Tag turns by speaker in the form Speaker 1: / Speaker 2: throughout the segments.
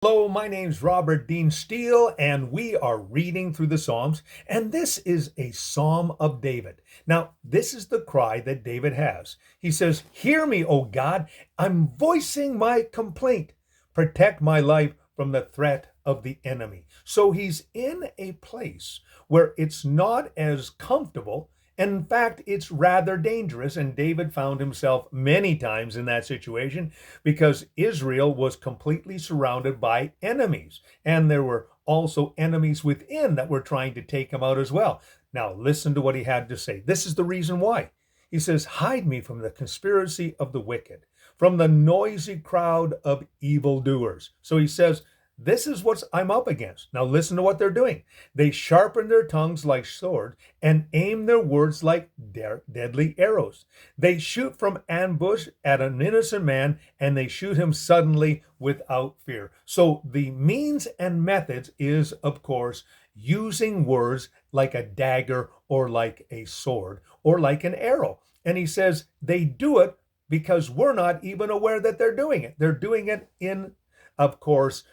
Speaker 1: Hello, my name's Robert Dean Steele, and we are reading through the Psalms, and this is a Psalm of David. Now, this is the cry that David has. He says, "Hear me, O God, I'm voicing my complaint. Protect my life from the threat of the enemy." So he's in a place where it's not as comfortable. In fact, it's rather dangerous, and David found himself many times in that situation because Israel was completely surrounded by enemies, and there were also enemies within that were trying to take him out as well. Now, listen to what he had to say. This is the reason why. He says, "Hide me from the conspiracy of the wicked, from the noisy crowd of evildoers." So he says, this is what I'm up against. Now listen to what they're doing. They sharpen their tongues like swords and aim their words like deadly arrows. They shoot from ambush at an innocent man, and they shoot him suddenly without fear. So the means and methods is, of course, using words like a dagger or like a sword or like an arrow. And he says they do it because we're not even aware that they're doing it. They're doing it in, of course,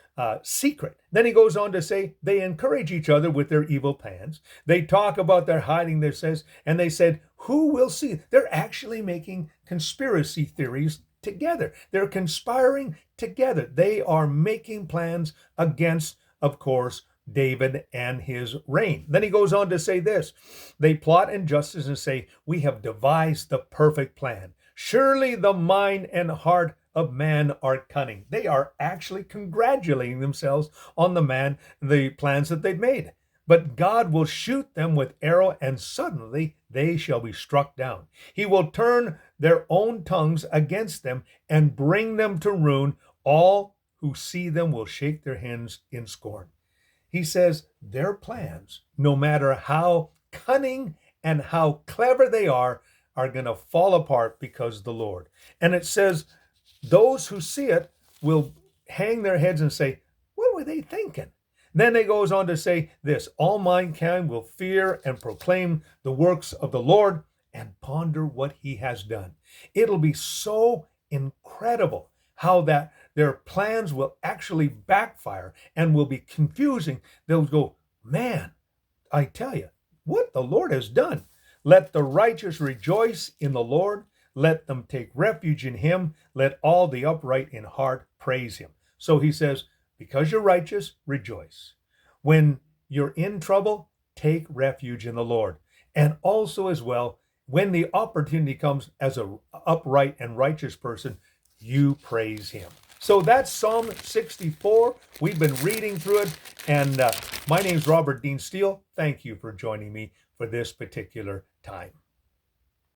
Speaker 1: secret. Then he goes on to say they encourage each other with their evil plans. They talk about their hiding, there says, and they said, who will see? They're actually making conspiracy theories together. They're conspiring together. They are making plans against, of course, David and his reign. Then he goes on to say this. They plot injustice and say, we have devised the perfect plan. Surely the mind and heart of man are cunning. They are actually congratulating themselves on the plans that they've made. But God will shoot them with arrow, and suddenly they shall be struck down. He will turn their own tongues against them and bring them to ruin. All who see them will shake their heads in scorn. He says their plans, no matter how cunning and how clever they are going to fall apart because of the Lord. And it says, those who see it will hang their heads and say, what were they thinking? Then it goes on to say this, all mankind will fear and proclaim the works of the Lord and ponder what he has done. It'll be so incredible how that their plans will actually backfire and will be confusing. They'll go, man, I tell you, what the Lord has done. Let the righteous rejoice in the Lord. Let them take refuge in him. Let all the upright in heart praise him. So he says, because you're righteous, rejoice. When you're in trouble, take refuge in the Lord. And also as well, when the opportunity comes as an upright and righteous person, you praise him. So that's Psalm 64. We've been reading through it. And my name's Robert Dean Steele. Thank you for joining me for this particular time.